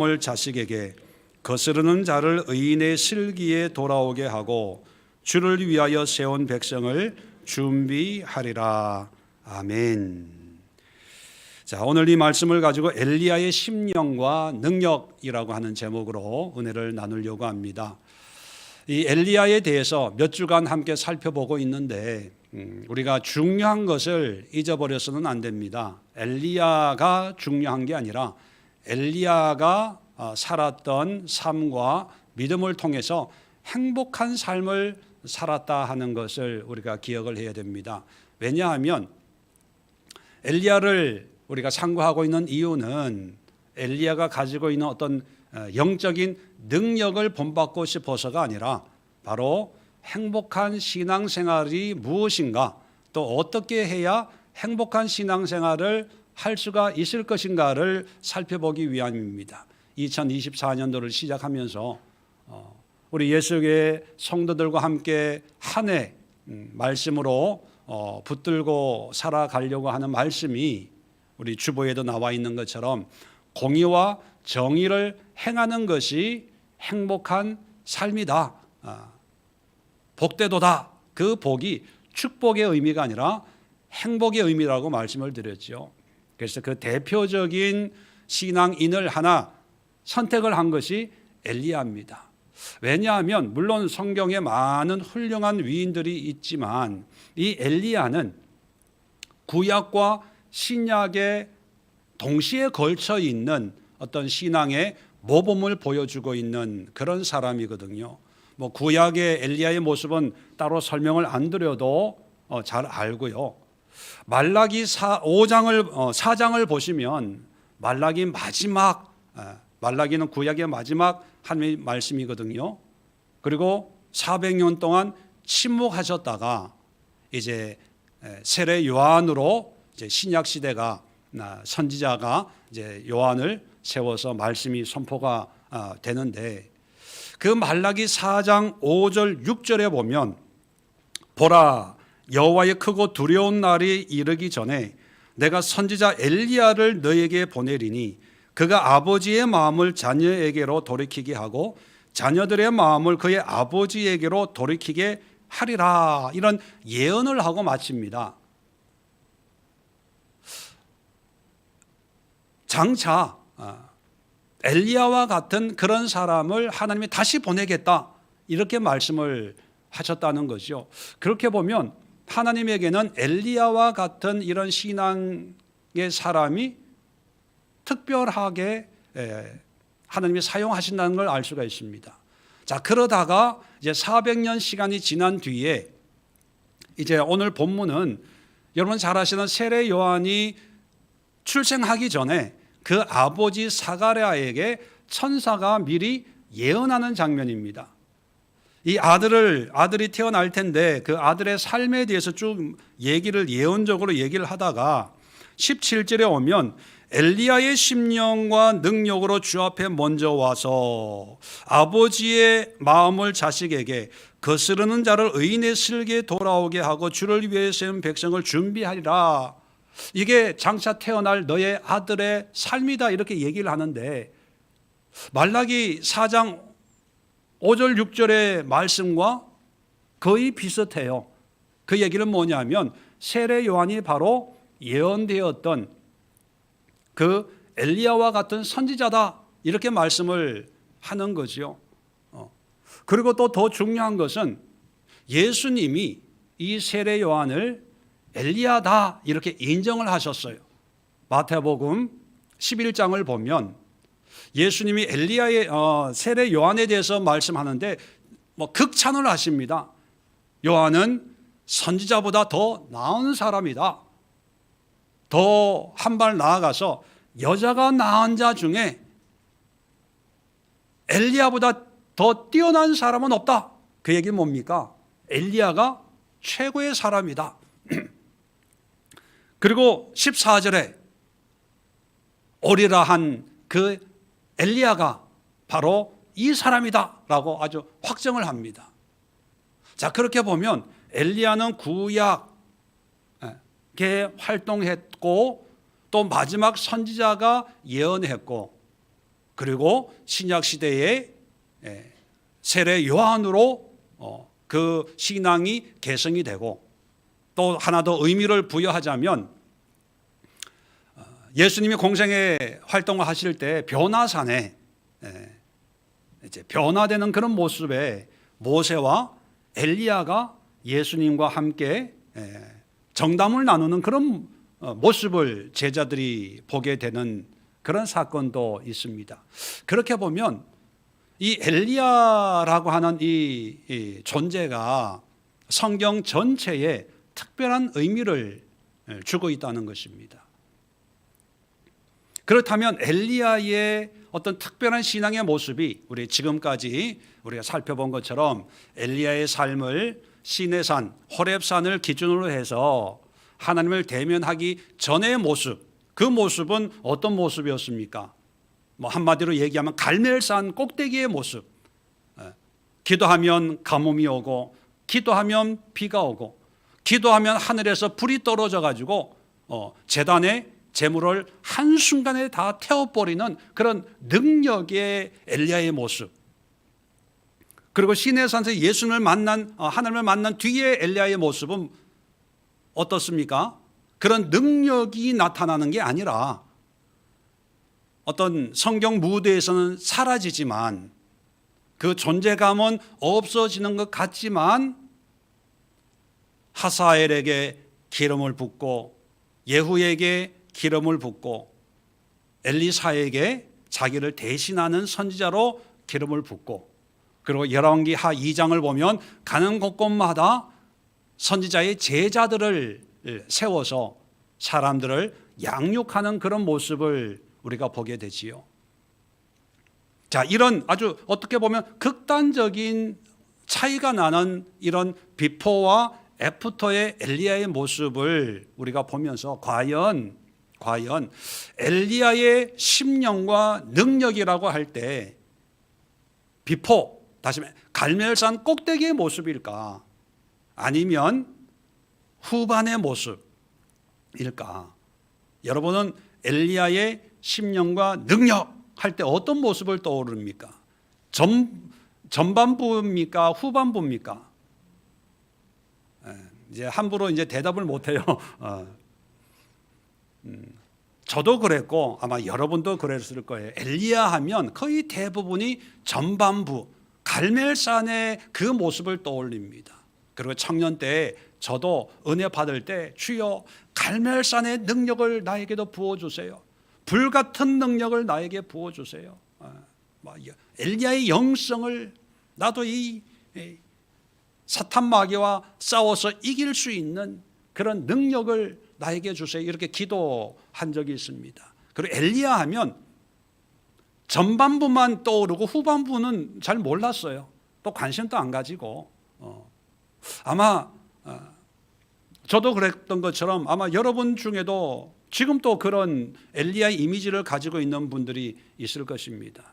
자식에게 거스르는 자를 의인의 실기에 돌아오게 하고 주를 위하여 세운 백성을 준비하리라. 아멘. 자, 오늘 이 말씀을 가지고 엘리야의 심령과 능력이라고 하는 제목으로 은혜를 나누려고 합니다. 이 엘리야에 대해서 몇 주간 함께 살펴보고 있는데 우리가 중요한 것을 잊어버려서는 안 됩니다. 엘리야가 중요한 게 아니라 엘리야가 살았던 삶과 믿음을 통해서 행복한 삶을 살았다 하는 것을 우리가 기억을 해야 됩니다. 왜냐하면 엘리야를 우리가 상고하고 있는 이유는 엘리야가 가지고 있는 어떤 영적인 능력을 본받고 싶어서가 아니라 바로 행복한 신앙생활이 무엇인가, 또 어떻게 해야 행복한 신앙생활을 할 수가 있을 것인가를 살펴보기 위함입니다. 2024년도를 시작하면서 우리 예수교회 성도들과 함께 한 해 말씀으로 붙들고 살아가려고 하는 말씀이 우리 주보에도 나와 있는 것처럼 공의와 정의를 행하는 것이 행복한 삶이다. 복되도다. 그 복이 축복의 의미가 아니라 행복의 의미라고 말씀을 드렸죠. 그래서 그 대표적인 신앙인을 하나 선택을 한 것이 엘리야입니다. 왜냐하면 물론 성경에 많은 훌륭한 위인들이 있지만 이 엘리야는 구약과 신약에 동시에 걸쳐 있는 어떤 신앙의 모범을 보여주고 있는 그런 사람이거든요. 뭐 구약의 엘리야의 모습은 따로 설명을 안 드려도 잘 알고요. 말라기 4장을 보시면 말라기는 구약의 마지막 하나님의 말씀이거든요. 그리고 400년 동안 침묵하셨다가 이제 세례 요한으로 이제 신약 시대가 선지자가 이제 요한을 세워서 말씀이 선포가 되는데 그 말라기 4장 5절 6절에 보면 보라 여호와의 크고 두려운 날이 이르기 전에 내가 선지자 엘리야를 너에게 보내리니 그가 아버지의 마음을 자녀에게로 돌이키게 하고 자녀들의 마음을 그의 아버지에게로 돌이키게 하리라. 이런 예언을 하고 마칩니다. 장차 엘리야와 같은 그런 사람을 하나님이 다시 보내겠다. 이렇게 말씀을 하셨다는 거죠. 그렇게 보면 하나님에게는 엘리야와 같은 이런 신앙의 사람이 특별하게 하나님이 사용하신다는 걸 알 수가 있습니다. 자, 그러다가 이제 400년 시간이 지난 뒤에 이제 오늘 본문은 여러분 잘 아시는 세례 요한이 출생하기 전에 그 아버지 사가랴에게 천사가 미리 예언하는 장면입니다. 이 아들이 태어날 텐데 그 아들의 삶에 대해서 쭉 예언적으로 얘기를 하다가 17절에 오면 엘리야의 심령과 능력으로 주 앞에 먼저 와서 아버지의 마음을 자식에게 거스르는 자를 의인의 실기에 돌아오게 하고 주를 위해 세운 백성을 준비하리라. 이게 장차 태어날 너의 아들의 삶이다 이렇게 얘기를 하는데 말라기 4장 5절 6절의 말씀과 거의 비슷해요. 그 얘기는 뭐냐면 세례 요한이 바로 예언되었던 그 엘리야와 같은 선지자다 이렇게 말씀을 하는 거죠. 그리고 또 더 중요한 것은 예수님이 이 세례 요한을 엘리야다 이렇게 인정을 하셨어요. 마태복음 11장을 보면 예수님이 엘리야의 세례 요한에 대해서 말씀하는데 극찬을 하십니다. 요한은 선지자보다 더 나은 사람이다. 더 한 발 나아가서 여자가 낳은 자 중에 엘리야보다 더 뛰어난 사람은 없다. 그 얘기는 뭡니까? 엘리야가 최고의 사람이다. 그리고 14절에 오리라 한 그 엘리야가 바로 이 사람이다 라고 아주 확정을 합니다. 자, 그렇게 보면 엘리야는 구약에 활동했고 또 마지막 선지자가 예언했고 그리고 신약 시대의 세례 요한으로 그 신앙이 개성이 되고, 또 하나 더 의미를 부여하자면 예수님이 공생애 활동을 하실 때 변화산에 이제 변화되는 그런 모습에 모세와 엘리야가 예수님과 함께 정담을 나누는 그런 모습을 제자들이 보게 되는 그런 사건도 있습니다. 그렇게 보면 이 엘리야라고 하는 이 존재가 성경 전체에 특별한 의미를 주고 있다는 것입니다. 그렇다면 엘리야의 어떤 특별한 신앙의 모습이 우리 지금까지 우리가 살펴본 것처럼 엘리야의 삶을 시내산, 호렙산을 기준으로 해서 하나님을 대면하기 전의 모습, 그 모습은 어떤 모습이었습니까? 한마디로 얘기하면 갈멜산 꼭대기의 모습. 기도하면 가뭄이 오고, 기도하면 비가 오고, 기도하면 하늘에서 불이 떨어져 가지고 제단에 제물을 한순간에 다 태워버리는 그런 능력의 엘리야의 모습. 그리고 시내산에서 예수님을 만난, 하나님을 만난 뒤에 엘리야의 모습은 어떻습니까? 그런 능력이 나타나는 게 아니라 어떤 성경 무대에서는 사라지지만 그 존재감은 없어지는 것 같지만 하사엘에게 기름을 붓고 예후에게 기름을 붓고 엘리사에게 자기를 대신하는 선지자로 기름을 붓고, 그리고 열왕기하 2장을 보면 가는 곳곳마다 선지자의 제자들을 세워서 사람들을 양육하는 그런 모습을 우리가 보게 되지요. 자, 이런 아주 어떻게 보면 극단적인 차이가 나는 이런 비포와 애프터의 엘리야의 모습을 우리가 보면서 과연 엘리야의 심령과 능력이라고 할 때 비포, 다시 말해 갈멜산 꼭대기의 모습일까? 아니면 후반의 모습일까? 여러분은 엘리야의 심령과 능력 할 때 어떤 모습을 떠오릅니까? 전반부입니까? 후반부입니까? 이제 함부로 이제 대답을 못해요. 저도 그랬고 아마 여러분도 그랬을 거예요. 엘리야 하면 거의 대부분이 전반부, 갈멜산의 그 모습을 떠올립니다. 그리고 청년 때 저도 은혜 받을 때 주여 갈멜산의 능력을 나에게도 부어주세요. 불같은 능력을 나에게 부어주세요. 엘리야의 영성을, 나도 이 사탄 마귀와 싸워서 이길 수 있는 그런 능력을 나에게 주세요. 이렇게 기도한 적이 있습니다. 그리고 엘리야 하면 전반부만 떠오르고 후반부는 잘 몰랐어요. 또 관심도 안 가지고 아마 저도 그랬던 것처럼 아마 여러분 중에도 지금 또 그런 엘리야의 이미지를 가지고 있는 분들이 있을 것입니다.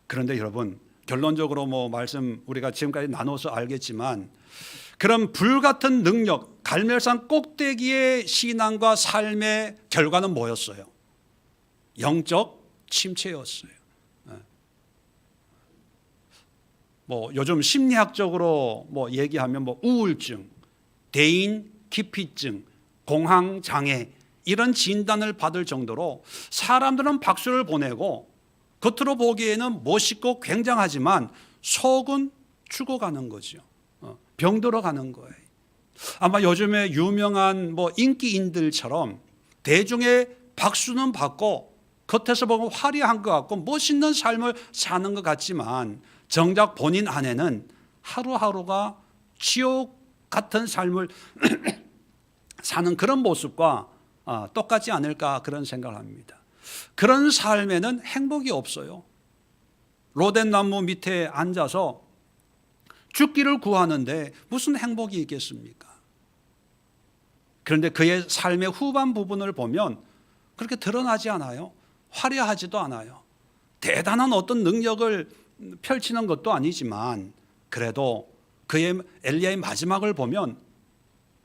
그런데 여러분, 결론적으로 말씀 우리가 지금까지 나눠서 알겠지만 그런 불같은 능력, 갈멜산 꼭대기의 신앙과 삶의 결과는 뭐였어요? 영적 침체였어요. 요즘 심리학적으로 얘기하면 우울증, 대인 기피증, 공황 장애 이런 진단을 받을 정도로 사람들은 박수를 보내고 겉으로 보기에는 멋있고 굉장하지만 속은 죽어가는 거죠. 병들어가는 거예요. 아마 요즘에 유명한 인기인들처럼 대중의 박수는 받고 겉에서 보면 화려한 것 같고 멋있는 삶을 사는 것 같지만 정작 본인 안에는 하루하루가 지옥 같은 삶을 사는 그런 모습과 똑같지 않을까 그런 생각을 합니다. 그런 삶에는 행복이 없어요. 로덴나무 밑에 앉아서 죽기를 구하는데 무슨 행복이 있겠습니까? 그런데 그의 삶의 후반 부분을 보면 그렇게 드러나지 않아요. 화려하지도 않아요. 대단한 어떤 능력을 펼치는 것도 아니지만 그래도 그의 엘리야의 마지막을 보면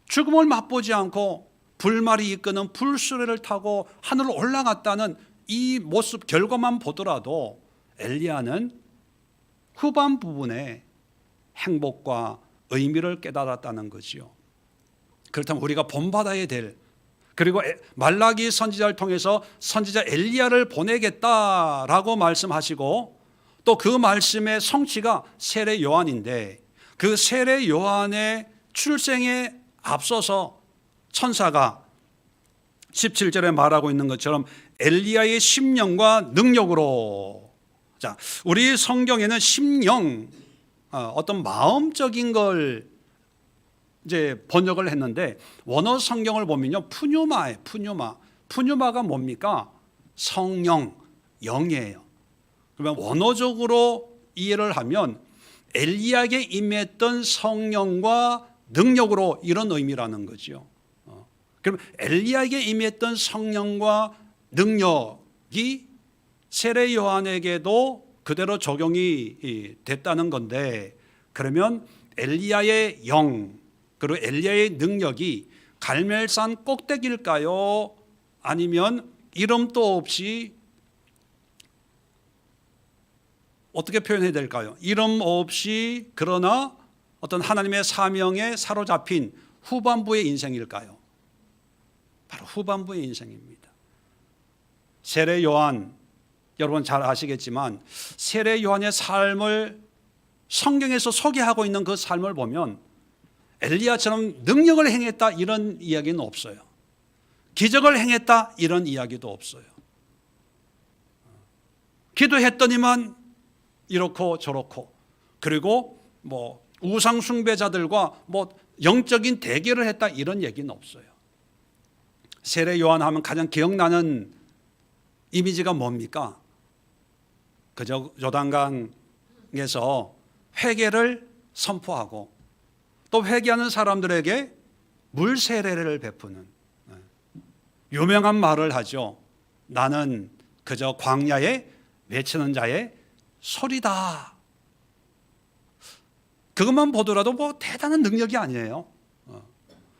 죽음을 맛보지 않고 불말이 이끄는 불수레를 타고 하늘로 올라갔다는 이 모습 결과만 보더라도 엘리야는 후반 부분에 행복과 의미를 깨달았다는 거지요. 그렇다면 우리가 본받아야 될, 그리고 말라기 선지자를 통해서 선지자 엘리야를 보내겠다라고 말씀하시고 또 그 말씀의 성취가 세례 요한인데, 그 세례 요한의 출생에 앞서서 천사가 17절에 말하고 있는 것처럼 엘리야의 심령과 능력으로, 자, 우리 성경에는 심령, 어떤 마음적인 걸 이제 번역을 했는데, 원어 성경을 보면요, 푸뉴마예요. 푸뉴마가 뭡니까? 성령, 영이에요. 그러면 원어적으로 이해를 하면 엘리야에게 임했던 성령과 능력으로, 이런 의미라는 거죠. 그럼 엘리야에게 임했던 성령과 능력이 세례 요한에게도 그대로 적용이 됐다는 건데, 그러면 엘리야의 영 그리고 엘리야의 능력이 갈멜산 꼭대기일까요? 아니면 이름도 없이, 어떻게 표현해야 될까요? 이름 없이 그러나 어떤 하나님의 사명에 사로잡힌 후반부의 인생일까요? 바로 후반부의 인생입니다. 세례 요한, 여러분 잘 아시겠지만 세례 요한의 삶을 성경에서 소개하고 있는 그 삶을 보면 엘리야처럼 능력을 행했다 이런 이야기는 없어요. 기적을 행했다 이런 이야기도 없어요. 기도했더니만 이렇고 저렇고, 그리고 뭐 우상 숭배자들과 뭐 영적인 대결을 했다 이런 얘기는 없어요. 세례 요한 하면 가장 기억나는 이미지가 뭡니까? 그저 요단강에서 회개를 선포하고 또 회개하는 사람들에게 물 세례를 베푸는 유명한 말을 하죠. 나는 그저 광야에 외치는 자의 소리다. 그것만 보더라도 뭐 대단한 능력이 아니에요.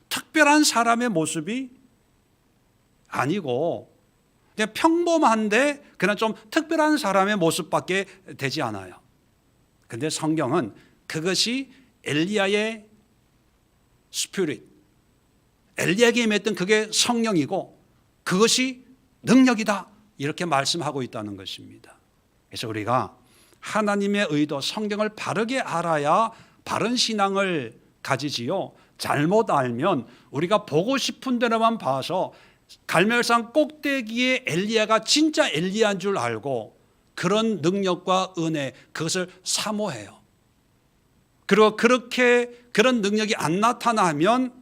특별한 사람의 모습이 아니고 그냥 평범한데 그냥 좀 특별한 사람의 모습밖에 되지 않아요. 근데 성경은 그것이 엘리야의 스피릿, 엘리야에게 임했던 그게 성령이고 그것이 능력이다 이렇게 말씀하고 있다는 것입니다. 그래서 우리가 하나님의 의도, 성경을 바르게 알아야 바른 신앙을 가지지요. 잘못 알면 우리가 보고 싶은 대로만 봐서 갈멜산 꼭대기에 엘리야가 진짜 엘리야인 줄 알고 그런 능력과 은혜, 그것을 사모해요. 그리고 그렇게 그런 능력이 안 나타나면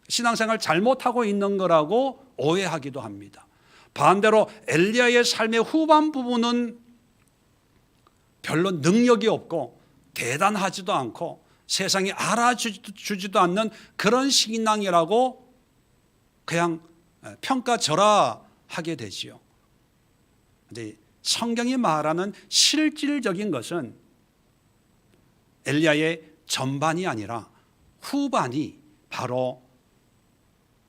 신앙생활 잘못하고 있는 거라고 오해하기도 합니다. 반대로 엘리야의 삶의 후반 부분은 별로 능력이 없고 대단하지도 않고 세상이 알아주지도 않는 그런 신앙이라고 그냥 평가절하하게 되지요. 그런데 성경이 말하는 실질적인 것은 엘리야의 전반이 아니라 후반이 바로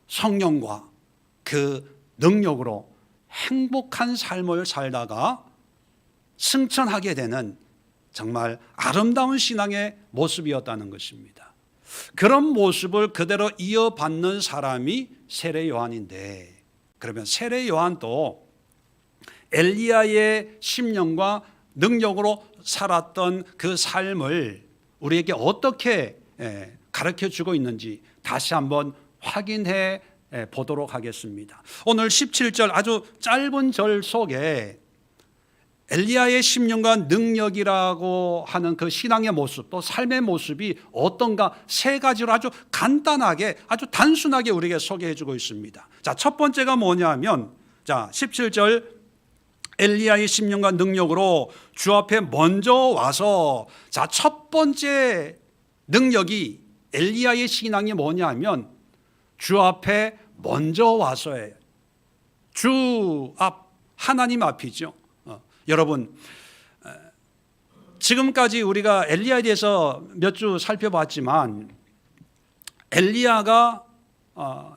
성령과 그 능력으로 행복한 삶을 살다가 승천하게 되는 정말 아름다운 신앙의 모습이었다는 것입니다. 그런 모습을 그대로 이어받는 사람이 세례 요한인데, 그러면 세례 요한도 엘리야의 심령과 능력으로 살았던 그 삶을 우리에게 어떻게 가르쳐 주고 있는지 다시 한번 확인해 보도록 하겠습니다. 오늘 17절 아주 짧은 절 속에 엘리야의 심령과 능력이라고 하는 그 신앙의 모습, 또 삶의 모습이 어떤가 세 가지로 아주 간단하게, 아주 단순하게 우리에게 소개해 주고 있습니다. 자, 첫 번째가 뭐냐면, 자, 17절 엘리야의 심령과 능력으로 주 앞에 먼저 와서, 자, 첫 번째 능력이 엘리야의 신앙이 뭐냐면 주 앞에 먼저 와서예요. 주 앞, 하나님 앞이죠. 여러분, 지금까지 우리가 엘리야에 대해서 몇 주 살펴봤지만 엘리야가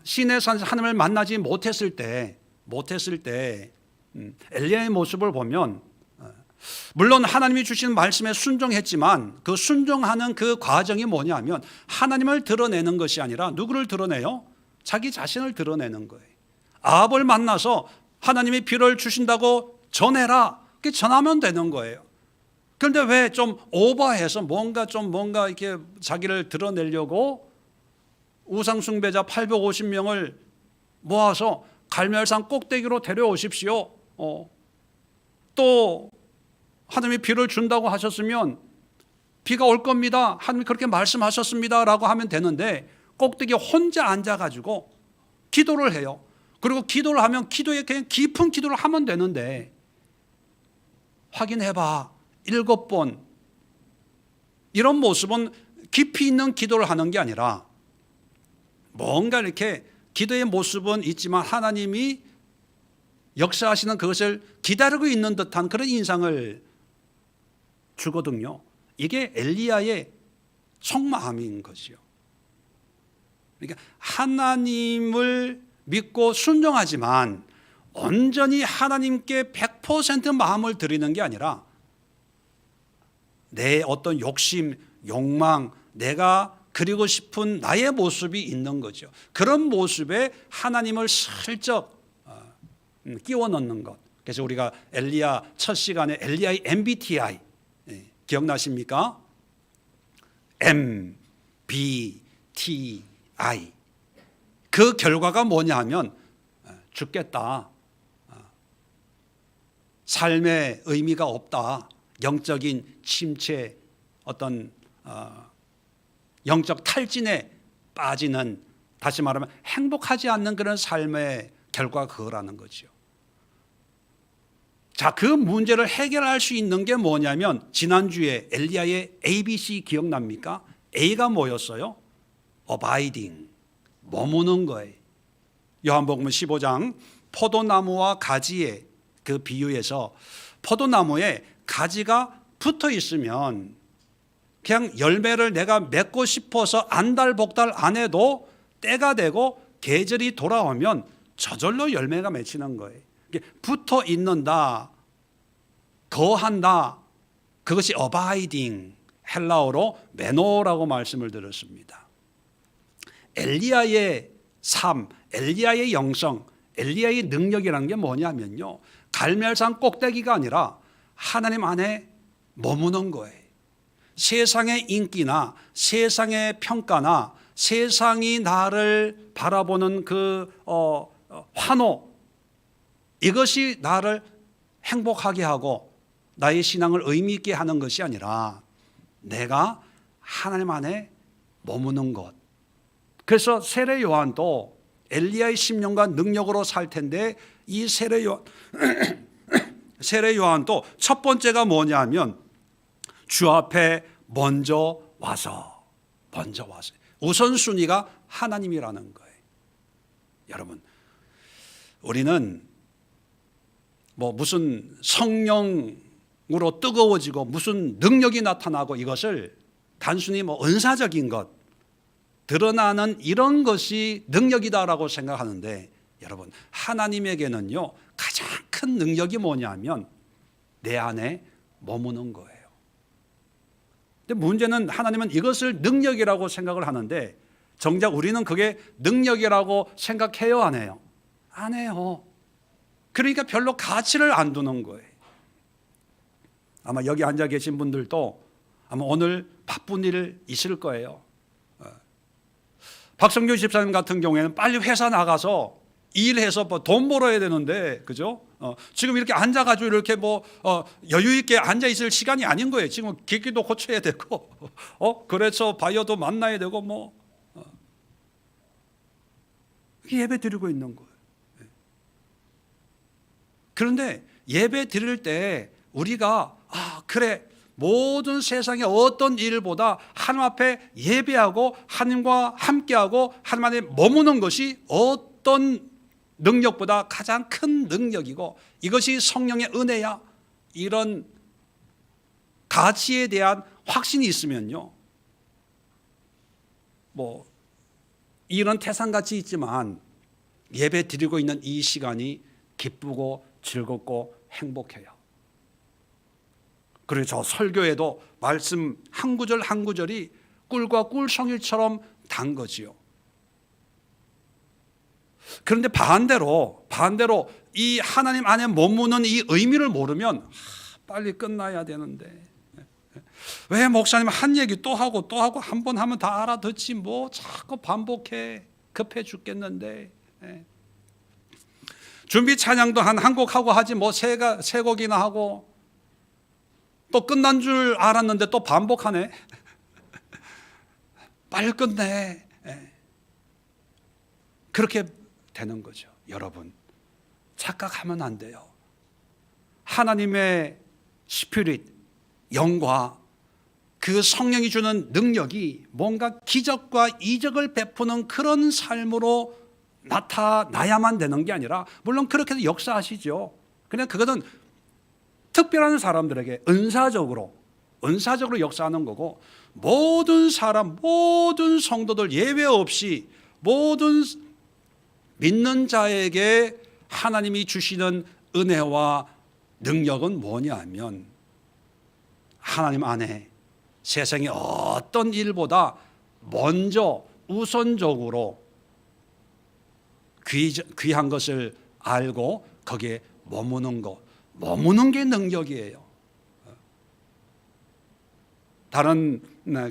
시내산 하나님을 만나지 못했을 때 엘리야의 모습을 보면 물론 하나님이 주신 말씀에 순종했지만 그 순종하는 그 과정이 뭐냐면 하나님을 드러내는 것이 아니라 누구를 드러내요? 자기 자신을 드러내는 거예요. 아합을 만나서 하나님이 비를 주신다고 전해라. 그렇게 전하면 되는 거예요. 그런데 왜 좀 오버해서 뭔가 이렇게 자기를 드러내려고 우상 숭배자 850명을 모아서 갈멜산 꼭대기로 데려오십시오. 또 하나님이 비를 준다고 하셨으면 비가 올 겁니다. 하나님이 그렇게 말씀하셨습니다. 라고 하면 되는데 꼭대기에 혼자 앉아가지고 기도를 해요. 그리고 기도를 하면 기도에 그냥 깊은 기도를 하면 되는데 확인해봐. 7번. 이런 모습은 깊이 있는 기도를 하는 게 아니라 뭔가 이렇게 기도의 모습은 있지만 하나님이 역사하시는 그것을 기다리고 있는 듯한 그런 인상을 주거든요. 이게 엘리야의 속마음인 것이요. 그러니까 하나님을 믿고 순종하지만 온전히 하나님께 100% 마음을 드리는 게 아니라 내 어떤 욕심, 욕망, 내가 그리고 싶은 나의 모습이 있는 거죠. 그런 모습에 하나님을 슬쩍 끼워 넣는 것. 그래서 우리가 엘리야 첫 시간에 엘리야의 MBTI 기억나십니까? MBTI. 그 결과가 뭐냐 하면 죽겠다. 삶의 의미가 없다. 영적인 침체, 어떤 영적 탈진에 빠지는, 다시 말하면 행복하지 않는 그런 삶의 결과가 그거라는 거죠. 자, 그 문제를 해결할 수 있는 게 뭐냐면 지난주에 엘리야의 ABC 기억납니까? A가 뭐였어요? Abiding, 머무는 거예요. 요한복음 15장 포도나무와 가지의 그 비유에서 포도나무에 가지가 붙어 있으면 그냥 열매를 내가 맺고 싶어서 안달복달 안 해도 때가 되고 계절이 돌아오면 저절로 열매가 맺히는 거예요. 붙어 있는다, 거한다, 그것이 abiding, 헬라어로 메노라고 말씀을 드렸습니다. 엘리야의 삶, 엘리야의 영성, 엘리야의 능력이라는 게 뭐냐면요, 갈멜산 꼭대기가 아니라 하나님 안에 머무는 거예요. 세상의 인기나 세상의 평가나 세상이 나를 바라보는 그 환호, 이것이 나를 행복하게 하고 나의 신앙을 의미 있게 하는 것이 아니라 내가 하나님 안에 머무는 것. 그래서 세례 요한도 엘리야의 심령과 능력으로 살 텐데 이 세례 요한도 첫 번째가 뭐냐면 주 앞에 먼저 와서 우선순위가 하나님이라는 거예요. 여러분, 우리는 무슨 성령으로 뜨거워지고 무슨 능력이 나타나고 이것을 단순히 은사적인 것, 드러나는 이런 것이 능력이다라고 생각하는데, 여러분, 하나님에게는요 가장 큰 능력이 뭐냐면 내 안에 머무는 거예요. 근데 문제는 하나님은 이것을 능력이라고 생각을 하는데 정작 우리는 그게 능력이라고 생각해요, 안 해요? 안 해요. 그러니까 별로 가치를 안 두는 거예요. 아마 여기 앉아 계신 분들도 아마 오늘 바쁜 일 있을 거예요. 박성규 집사님 같은 경우에는 빨리 회사 나가서 일해서 돈 벌어야 되는데, 그죠? 지금 이렇게 앉아가지고 이렇게 여유 있게 앉아 있을 시간이 아닌 거예요. 지금 기기도 고쳐야 되고, 그래서 바이어도 만나야 되고, 예배 드리고 있는 거예요. 그런데 예배 드릴 때 우리가 그래, 모든 세상의 어떤 일보다 하나님 앞에 예배하고 하나님과 함께하고 하나님 안에 머무는 것이 어떤 능력보다 가장 큰 능력이고 이것이 성령의 은혜야, 이런 가치에 대한 확신이 있으면요, 일은 태산같이 있지만 예배 드리고 있는 이 시간이 기쁘고 즐겁고 행복해요. 그리고 저 설교에도 말씀 한 구절 한 구절이 꿀과 꿀송이처럼 단 거지요. 그런데 반대로 이 하나님 안에 머무는 이 의미를 모르면 빨리 끝나야 되는데 왜 목사님 한 얘기 또 하고 한 번 하면 다 알아듣지 뭐 자꾸 반복해, 급해 죽겠는데. 준비 찬양도 한 곡 하고 하지 뭐 세 곡이나 하고 또 끝난 줄 알았는데 또 반복하네. 빨리 끝내. 그렇게 되는 거죠. 여러분, 착각하면 안 돼요. 하나님의 스피릿, 영과 그 성령이 주는 능력이 뭔가 기적과 이적을 베푸는 그런 삶으로 나타나야만 되는 게 아니라, 물론 그렇게 해서 역사하시죠. 그냥 그것은 특별한 사람들에게 은사적으로 역사하는 거고, 모든 사람, 모든 성도들 예외 없이 모든 믿는 자에게 하나님이 주시는 은혜와 능력은 뭐냐 하면, 하나님 안에 세상의 어떤 일보다 먼저 우선적으로 귀한 것을 알고 거기에 머무는 게 능력이에요. 다른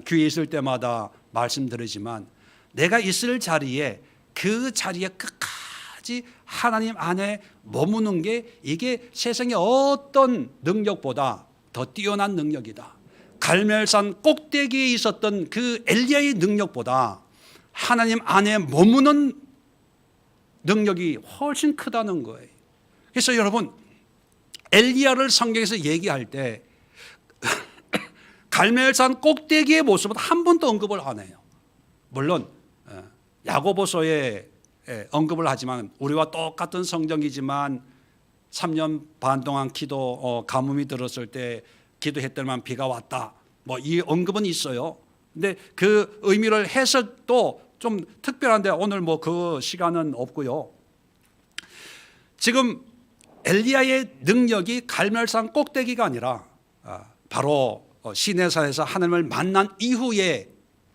교회에 있을 때마다 말씀드리지만, 내가 있을 자리에 그 자리에 끝까지 하나님 안에 머무는 게, 이게 세상의 어떤 능력보다 더 뛰어난 능력이다. 갈멜산 꼭대기에 있었던 그 엘리야의 능력보다 하나님 안에 머무는 능력이 훨씬 크다는 거예요. 그래서 여러분, 엘리야를 성경에서 얘기할 때 갈멜산 꼭대기의 모습은 한 번도 언급을 안 해요. 물론 야고보서에 언급을 하지만, 우리와 똑같은 성경이지만 3년 반 동안 가뭄이 들었을 때 기도했더니만 비가 왔다, 뭐 이 언급은 있어요. 근데 그 의미를 해석도 좀 특별한데 오늘 뭐 그 시간은 없고요. 지금 엘리야의 능력이 갈멜산 꼭대기가 아니라 바로 시내산에서 하나님을 만난 이후에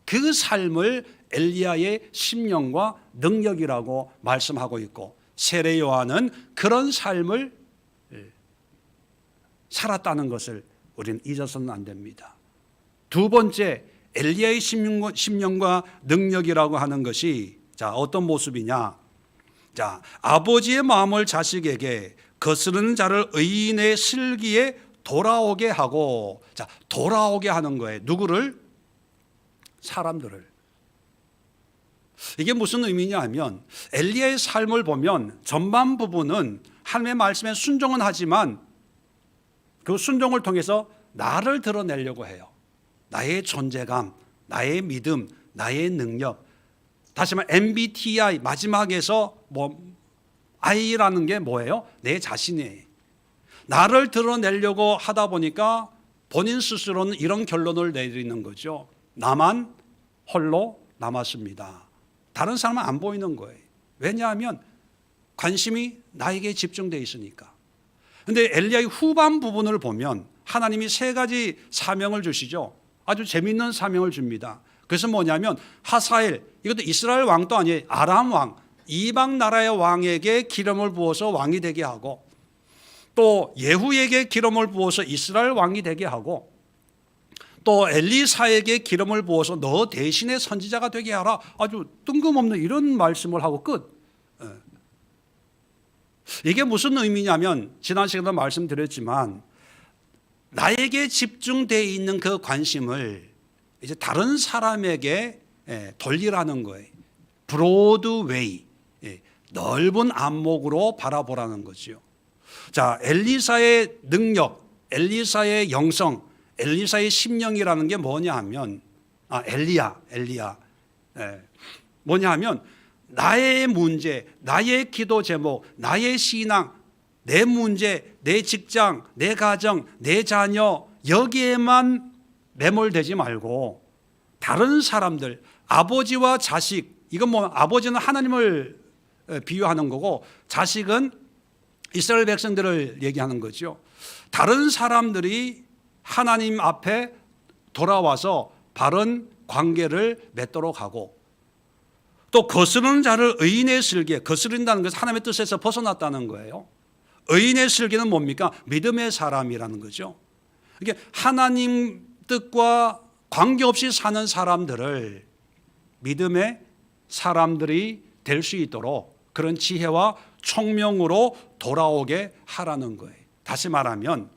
그 삶을 엘리야의 심령과 능력이라고 말씀하고 있고, 세례 요한은 그런 삶을 살았다는 것을 우리는 잊어서는 안 됩니다. 두 번째, 엘리야의 심령과 능력이라고 하는 것이 어떤 모습이냐? 아버지의 마음을 자식에게, 거스르는 자를 의인의 슬기에 돌아오게 하고, 돌아오게 하는 거예요. 누구를? 사람들을. 이게 무슨 의미냐 하면, 엘리야의 삶을 보면 전반 부분은 하나님의 말씀에 순종은 하지만 그 순종을 통해서 나를 드러내려고 해요. 나의 존재감, 나의 믿음, 나의 능력. 다시 말해 MBTI 마지막에서 I라는 게 뭐예요? 내 자신이에요. 나를 드러내려고 하다 보니까 본인 스스로는 이런 결론을 내리는 거죠. 나만 홀로 남았습니다. 다른 사람은 안 보이는 거예요. 왜냐하면 관심이 나에게 집중되어 있으니까. 그런데 엘리야의 후반 부분을 보면 하나님이 세 가지 사명을 주시죠. 아주 재미있는 사명을 줍니다. 그래서 뭐냐면, 하사엘, 이것도 이스라엘 왕도 아니에요. 아람 왕, 이방 나라의 왕에게 기름을 부어서 왕이 되게 하고, 또 예후에게 기름을 부어서 이스라엘 왕이 되게 하고, 또 엘리사에게 기름을 부어서 너 대신에 선지자가 되게 하라. 아주 뜬금없는 이런 말씀을 하고 끝. 이게 무슨 의미냐면, 지난 시간에 말씀드렸지만, 나에게 집중되어 있는 그 관심을 이제 다른 사람에게 돌리라는 거예요. 브로드웨이, 넓은 안목으로 바라보라는 거죠. 엘리사의 능력, 엘리사의 영성, 엘리사의 심령이라는 게 뭐냐 하면, 엘리야. 뭐냐 하면, 나의 문제, 나의 기도 제목, 나의 신앙, 내 문제, 내 직장, 내 가정, 내 자녀, 여기에만 매몰되지 말고 다른 사람들, 아버지와 자식, 이건 아버지는 하나님을 비유하는 거고, 자식은 이스라엘 백성들을 얘기하는 거죠. 다른 사람들이 하나님 앞에 돌아와서 바른 관계를 맺도록 하고, 또 거스르는 자를 의인의 슬기에, 거스른다는 것은 하나님의 뜻에서 벗어났다는 거예요. 의인의 슬기는 뭡니까? 믿음의 사람이라는 거죠. 이게 하나님 뜻과 관계없이 사는 사람들을 믿음의 사람들이 될 수 있도록 그런 지혜와 총명으로 돌아오게 하라는 거예요. 다시 말하면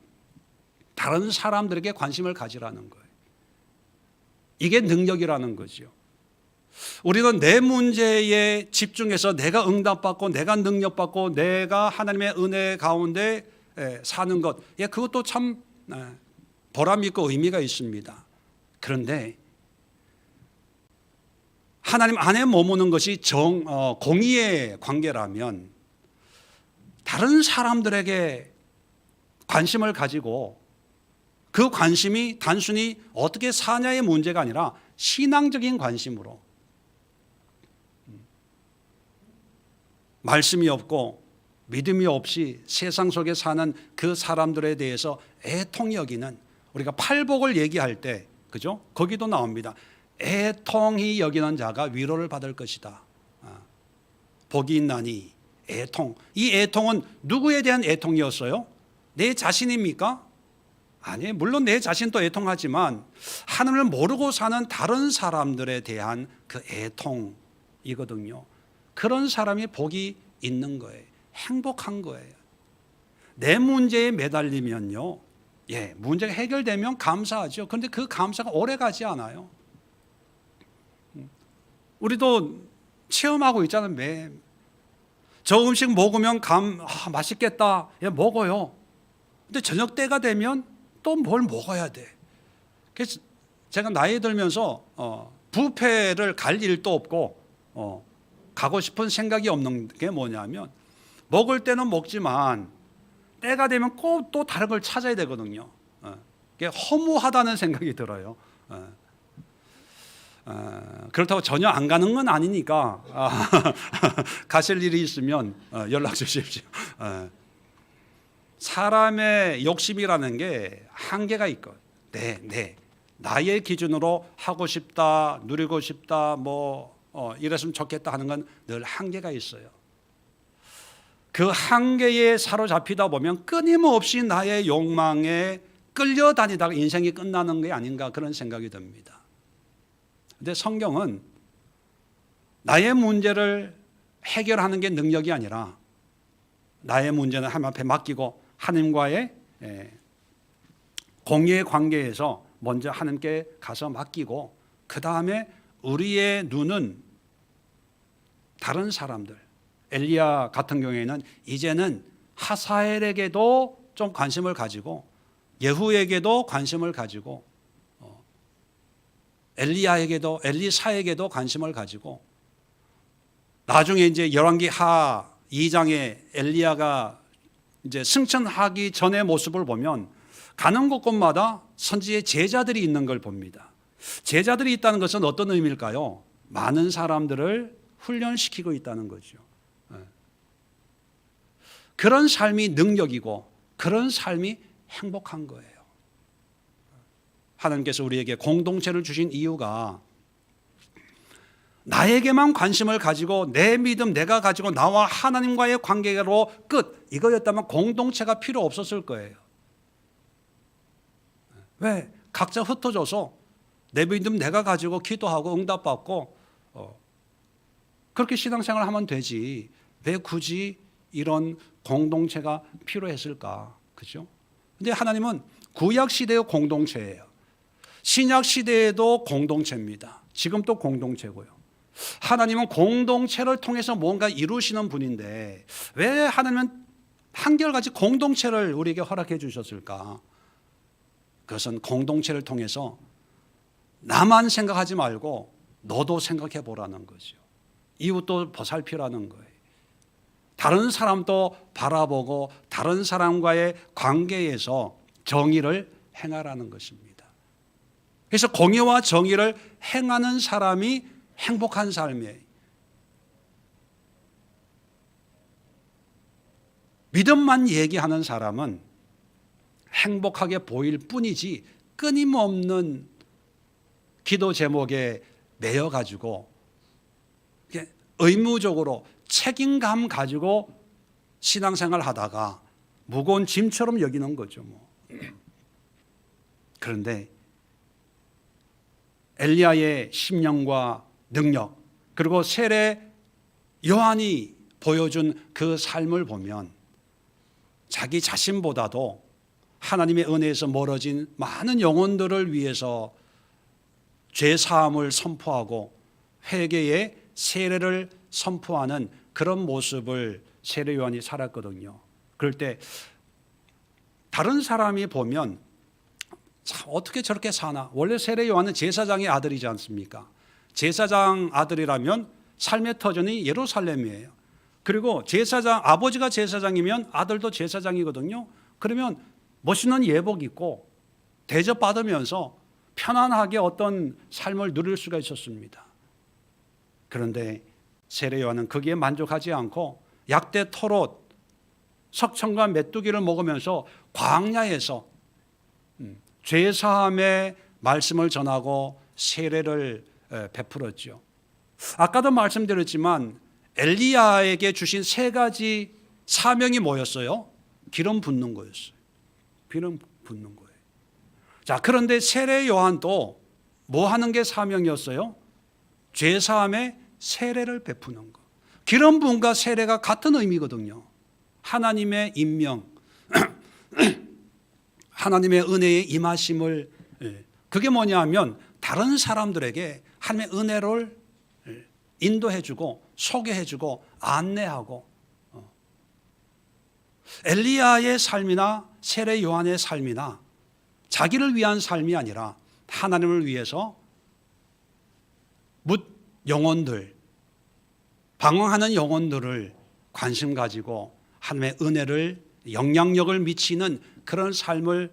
다른 사람들에게 관심을 가지라는 거예요. 이게 능력이라는 거죠. 우리는 내 문제에 집중해서 내가 응답받고 내가 능력받고 내가 하나님의 은혜 가운데 사는 것, 그것도 참 보람 있고 의미가 있습니다. 그런데 하나님 안에 머무는 것이 공의의 관계라면 다른 사람들에게 관심을 가지고 그 관심이 단순히 어떻게 사냐의 문제가 아니라 신앙적인 관심으로, 말씀이 없고 믿음이 없이 세상 속에 사는 그 사람들에 대해서 애통히 여기는, 우리가 팔복을 얘기할 때 그죠? 거기도 나옵니다. 애통히 여기는 자가 위로를 받을 것이다. 복이 있나니 애통. 이 애통은 누구에 대한 애통이었어요? 내 자신입니까? 아니, 물론 내 자신도 애통하지만 하나님을 모르고 사는 다른 사람들에 대한 그 애통이거든요. 그런 사람이 복이 있는 거예요. 행복한 거예요. 내 문제에 매달리면요, 문제가 해결되면 감사하죠. 그런데 그 감사가 오래 가지 않아요. 우리도 체험하고 있잖아요. 저 음식 먹으면 맛있겠다. 먹어요. 근데 저녁 때가 되면 또 뭘 먹어야 돼. 그래서 제가 나이 들면서 뷔페를 갈 일도 없고 가고 싶은 생각이 없는 게 뭐냐면, 먹을 때는 먹지만 때가 되면 꼭 또 다른 걸 찾아야 되거든요. 그게 허무하다는 생각이 들어요. 그렇다고 전혀 안 가는 건 아니니까 가실 일이 있으면 연락 주십시오. 사람의 욕심이라는 게 한계가 있고, 나의 기준으로 하고 싶다, 누리고 싶다, 이랬으면 좋겠다 하는 건 늘 한계가 있어요. 그 한계에 사로잡히다 보면 끊임없이 나의 욕망에 끌려다니다가 인생이 끝나는 게 아닌가, 그런 생각이 듭니다. 그런데 성경은 나의 문제를 해결하는 게 능력이 아니라 나의 문제는 하나님 앞에 맡기고 하나님과의 공의의 관계에서 먼저 하나님께 가서 맡기고, 그 다음에 우리의 눈은 다른 사람들, 엘리야 같은 경우에는 이제는 하사엘에게도 좀 관심을 가지고 예후에게도 관심을 가지고 엘리사에게도 관심을 가지고, 나중에 이제 열왕기하 2장에 엘리야가 이제 승천하기 전의 모습을 보면 가는 곳곳마다 선지의 제자들이 있는 걸 봅니다. 제자들이 있다는 것은 어떤 의미일까요? 많은 사람들을 훈련시키고 있다는 거죠. 그런 삶이 능력이고 그런 삶이 행복한 거예요. 하나님께서 우리에게 공동체를 주신 이유가 나에게만 관심을 가지고 내 믿음 내가 가지고 나와 하나님과의 관계로 끝, 이거였다면 공동체가 필요 없었을 거예요. 왜? 각자 흩어져서 내 믿음 내가 가지고 기도하고 응답받고 그렇게 신앙생활을 하면 되지, 왜 굳이 이런 공동체가 필요했을까? 그죠? 근데 하나님은 구약 시대의 공동체예요. 신약 시대에도 공동체입니다. 지금 또 공동체고요. 하나님은 공동체를 통해서 뭔가 이루시는 분인데 왜 하나님은 한결같이 공동체를 우리에게 허락해 주셨을까? 그것은 공동체를 통해서 나만 생각하지 말고 너도 생각해 보라는 거죠. 이웃도 보살피라는 거예요. 다른 사람도 바라보고 다른 사람과의 관계에서 정의를 행하라는 것입니다. 그래서 공의와 정의를 행하는 사람이 행복한 삶이에요. 믿음만 얘기하는 사람은 행복하게 보일 뿐이지 끊임없는 기도 제목에 매여가지고 의무적으로 책임감 가지고 신앙생활 하다가 무거운 짐처럼 여기는 거죠. 그런데 엘리야의 심령과 능력, 그리고 세례 요한이 보여준 그 삶을 보면 자기 자신보다도 하나님의 은혜에서 멀어진 많은 영혼들을 위해서 죄사함을 선포하고 회개의 세례를 선포하는 그런 모습을 세례 요한이 살았거든요. 그럴 때 다른 사람이 보면 참 어떻게 저렇게 사나. 원래 세례 요한은 제사장의 아들이지 않습니까? 제사장 아들이라면 삶의 터전이 예루살렘이에요. 그리고 제사장, 아버지가 제사장이면 아들도 제사장이거든요. 그러면 멋있는 예복 입고 대접받으면서 편안하게 어떤 삶을 누릴 수가 있었습니다. 그런데 세례 요한은 거기에 만족하지 않고 약대 털옷, 석청과 메뚜기를 먹으면서 광야에서 죄사함의 말씀을 전하고 세례를 베풀었죠. 아까도 말씀드렸지만 엘리야에게 주신 세 가지 사명이 뭐였어요? 기름 붓는 거였어요. 기름 붓는 거예요. 자, 그런데 세례 요한도 뭐 하는 게 사명이었어요? 죄사함의 세례를 베푸는 거. 기름 부음과 세례가 같은 의미거든요. 하나님의 임명, 하나님의 은혜의 임하심을, 그게 뭐냐면 다른 사람들에게 하나님의 은혜를 인도해주고 소개해주고 안내하고, 엘리야의 삶이나 세례 요한의 삶이나 자기를 위한 삶이 아니라 하나님을 위해서 묻 영혼들, 방황하는 영혼들을 관심 가지고 하나님의 은혜를, 영향력을 미치는 그런 삶을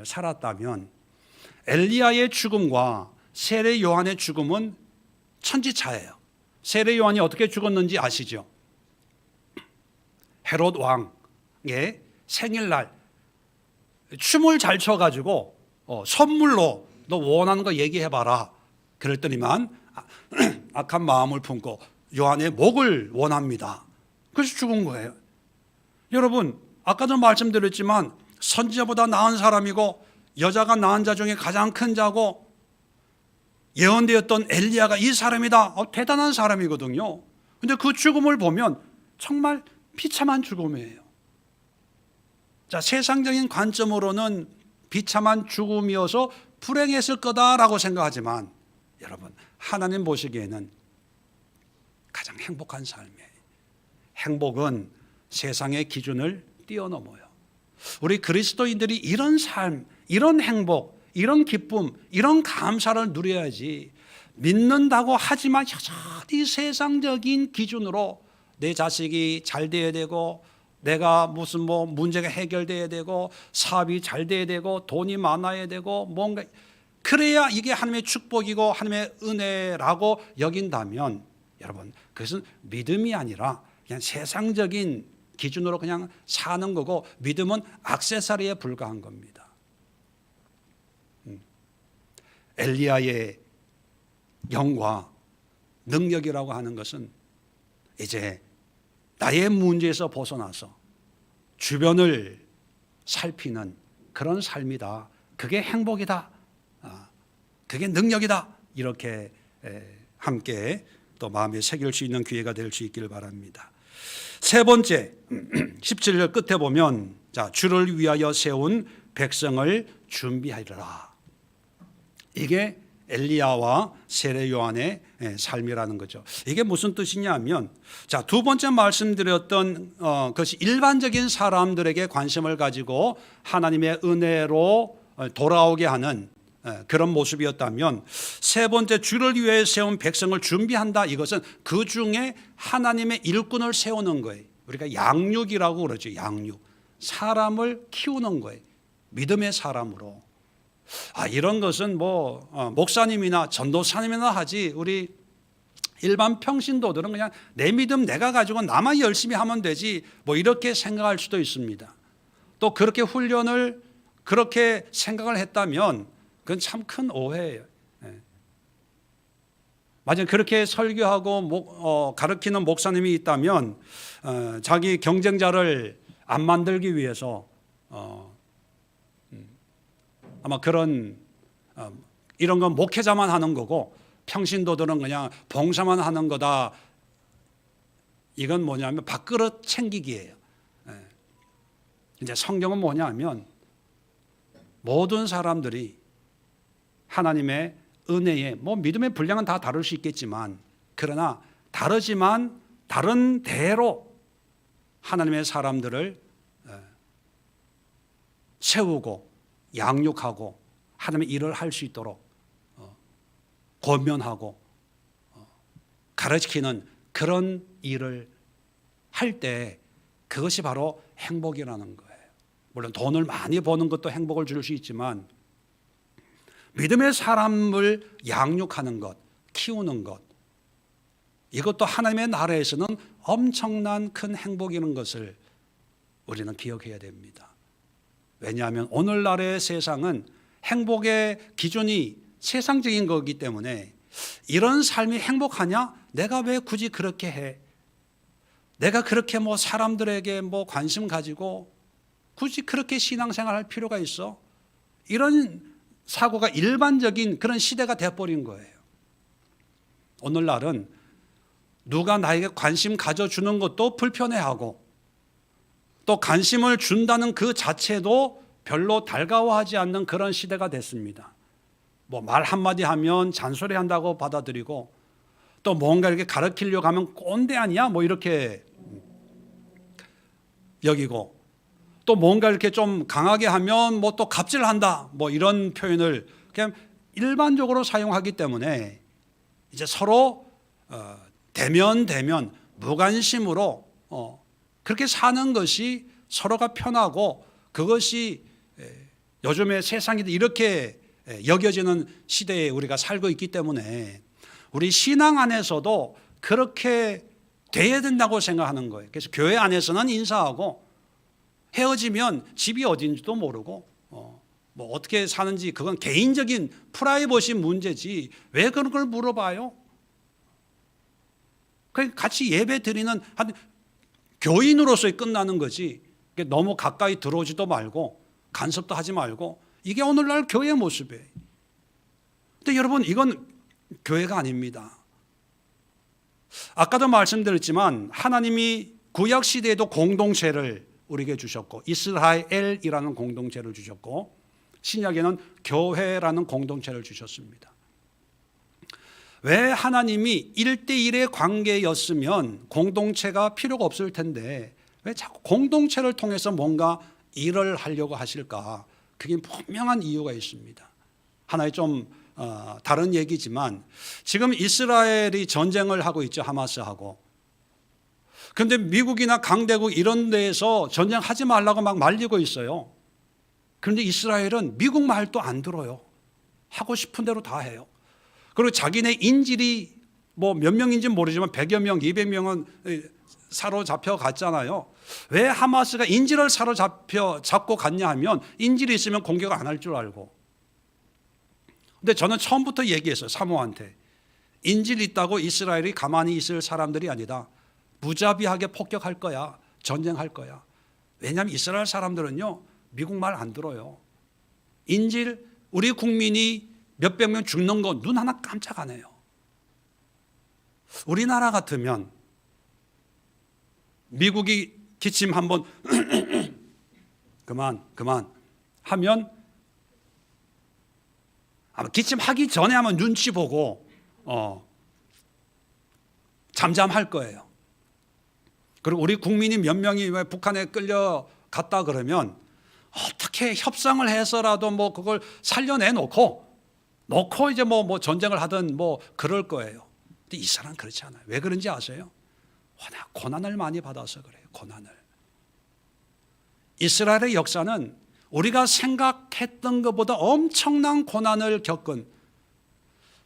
살았다면 엘리야의 죽음과 세례 요한의 죽음은 천지차예요. 세례 요한이 어떻게 죽었는지 아시죠? 헤롯 왕의 생일날 춤을 잘 춰가지고 선물로 너 원하는 거 얘기해봐라. 그랬더니만 악한 마음을 품고 요한의 목을 원합니다. 그래서 죽은 거예요. 여러분, 아까도 말씀드렸지만 선지자보다 나은 사람이고 여자가 낳은 자 중에 가장 큰 자고 예언되었던 엘리야가 이 사람이다. 대단한 사람이거든요. 그런데 그 죽음을 보면 정말 비참한 죽음이에요. 자, 세상적인 관점으로는 비참한 죽음이어서 불행했을 거다라고 생각하지만 여러분, 하나님 보시기에는 가장 행복한 삶이에요. 행복은 세상의 기준을 뛰어넘어요. 우리 그리스도인들이 이런 삶, 이런 행복, 이런 기쁨, 이런 감사를 누려야지 믿는다고 하지만 여전히 세상적인 기준으로 내 자식이 잘 돼야 되고 내가 무슨 문제가 해결돼야 되고 사업이 잘 돼야 되고 돈이 많아야 되고 뭔가 그래야 이게 하나님의 축복이고 하나님의 은혜라고 여긴다면 여러분, 그것은 믿음이 아니라 그냥 세상적인 기준으로 그냥 사는 거고 믿음은 액세서리에 불과한 겁니다. 엘리야의 영과 능력이라고 하는 것은 이제 나의 문제에서 벗어나서 주변을 살피는 그런 삶이다. 그게 행복이다. 그게 능력이다. 이렇게 함께 또 마음에 새길 수 있는 기회가 될 수 있기를 바랍니다. 세 번째, 17절 끝에 보면 자, 주를 위하여 세운 백성을 준비하리라. 이게 엘리야와 세례 요한의 삶이라는 거죠. 이게 무슨 뜻이냐면, 자, 두 번째 말씀드렸던 것이 일반적인 사람들에게 관심을 가지고 하나님의 은혜로 돌아오게 하는 그런 모습이었다면, 세 번째 주를 위해 세운 백성을 준비한다. 이것은 그 중에 하나님의 일꾼을 세우는 거예요. 우리가 양육이라고 그러죠. 양육. 사람을 키우는 거예요. 믿음의 사람으로. 이런 것은 목사님이나 전도사님이나 하지 우리 일반 평신도들은 그냥 내 믿음 내가 가지고 나만 열심히 하면 되지 뭐 이렇게 생각할 수도 있습니다. 또 그렇게 훈련을 그렇게 생각을 했다면 그건 참 큰 오해예요. 만약 그렇게 설교하고 가르치는 목사님이 있다면 자기 경쟁자를 안 만들기 위해서 아마 이런 건 목회자만 하는 거고 평신도들은 그냥 봉사만 하는 거다. 이건 뭐냐면 밥그릇 챙기기예요. 이제 성경은 뭐냐면 모든 사람들이 하나님의 은혜에 믿음의 분량은 다 다를 수 있겠지만 그러나 다르지만 다른 대로 하나님의 사람들을 세우고 양육하고 하나님의 일을 할 수 있도록 권면하고 가르치는 그런 일을 할 때 그것이 바로 행복이라는 거예요. 물론 돈을 많이 버는 것도 행복을 줄 수 있지만 믿음의 사람을 양육하는 것, 키우는 것, 이것도 하나님의 나라에서는 엄청난 큰 행복이라는 것을 우리는 기억해야 됩니다. 왜냐하면 오늘날의 세상은 행복의 기준이 세상적인 거기 때문에 이런 삶이 행복하냐? 내가 왜 굳이 그렇게 해? 내가 그렇게 사람들에게 관심 가지고 굳이 그렇게 신앙생활 할 필요가 있어? 이런 사고가 일반적인 그런 시대가 되어버린 거예요. 오늘날은 누가 나에게 관심 가져주는 것도 불편해하고 또 관심을 준다는 그 자체도 별로 달가워하지 않는 그런 시대가 됐습니다. 말 한마디 하면 잔소리한다고 받아들이고 또 뭔가 이렇게 가르치려고 하면 꼰대 아니야? 이렇게 여기고 또 뭔가 이렇게 좀 강하게 하면 또 갑질한다 이런 표현을 그냥 일반적으로 사용하기 때문에 이제 서로 대면 무관심으로 그렇게 사는 것이 서로가 편하고 그것이 요즘의 세상이 이렇게 여겨지는 시대에 우리가 살고 있기 때문에 우리 신앙 안에서도 그렇게 돼야 된다고 생각하는 거예요. 그래서 교회 안에서는 인사하고 헤어지면 집이 어딘지도 모르고 어떻게 사는지 그건 개인적인 프라이버시 문제지 왜 그런 걸 물어봐요? 같이 예배 드리는 한 교인으로서의 끝나는 거지 너무 가까이 들어오지도 말고 간섭도 하지 말고 이게 오늘날 교회의 모습이에요. 근데 여러분 이건 교회가 아닙니다. 아까도 말씀드렸지만 하나님이 구약 시대에도 공동체를 우리에게 주셨고 이스라엘이라는 공동체를 주셨고 신약에는 교회라는 공동체를 주셨습니다. 왜 하나님이 1대1의 관계였으면 공동체가 필요가 없을 텐데 왜 자꾸 공동체를 통해서 뭔가 일을 하려고 하실까? 그게 분명한 이유가 있습니다. 하나의 좀 다른 얘기지만 지금 이스라엘이 전쟁을 하고 있죠. 하마스하고. 그런데 미국이나 강대국 이런 데에서 전쟁하지 말라고 막 말리고 있어요. 그런데 이스라엘은 미국 말도 안 들어요. 하고 싶은 대로 다 해요. 그리고 자기네 인질이 몇 명인지는 모르지만 100여 명, 200명은 사로잡혀 갔잖아요. 왜 하마스가 인질을 잡고 갔냐 하면 인질이 있으면 공격 안 할 줄 알고. 근데 저는 처음부터 얘기했어요. 사모한테. 인질 있다고 이스라엘이 가만히 있을 사람들이 아니다. 무자비하게 폭격할 거야. 전쟁할 거야. 왜냐하면 이스라엘 사람들은요. 미국 말 안 들어요. 인질 우리 국민이 몇백 명 죽는 거 눈 하나 깜짝 안 해요. 우리나라 같으면 미국이 기침 한번 그만 하면 아마 기침하기 전에 하면 눈치 보고 잠잠할 거예요. 그리고 우리 국민이 몇 명이 북한에 끌려갔다 그러면 어떻게 협상을 해서라도 그걸 살려내놓고 이제 전쟁을 하든 그럴 거예요. 근데 이 사람은 그렇지 않아요. 왜 그런지 아세요? 워낙 고난을 많이 받아서 그래요. 고난을. 이스라엘의 역사는 우리가 생각했던 것보다 엄청난 고난을 겪은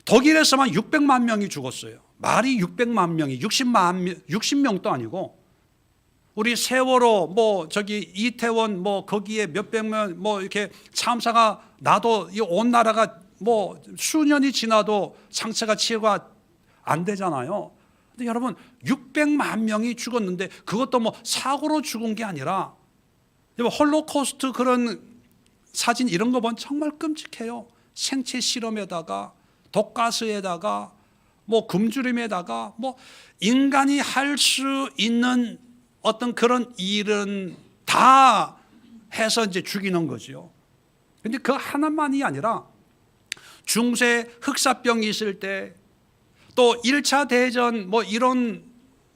독일에서만 600만 명이 죽었어요. 말이 600만 명이 60명도 아니고 우리 세월호 뭐 저기 이태원 뭐 거기에 몇백 명 뭐 이렇게 참사가 나도 이 온 나라가 뭐 수년이 지나도 상처가 치유가 안 되잖아요. 근데 여러분 600만 명이 죽었는데 그것도 뭐 사고로 죽은 게 아니라 홀로코스트 그런 사진 이런 거 보면 정말 끔찍해요. 생체 실험에다가 독가스에다가 뭐 굶주림에다가 뭐 인간이 할 수 있는 어떤 그런 일은 다 해서 이제 죽이는 거죠. 근데 그 하나만이 아니라 중세 흑사병이 있을 때 또 1차 대전 뭐 이런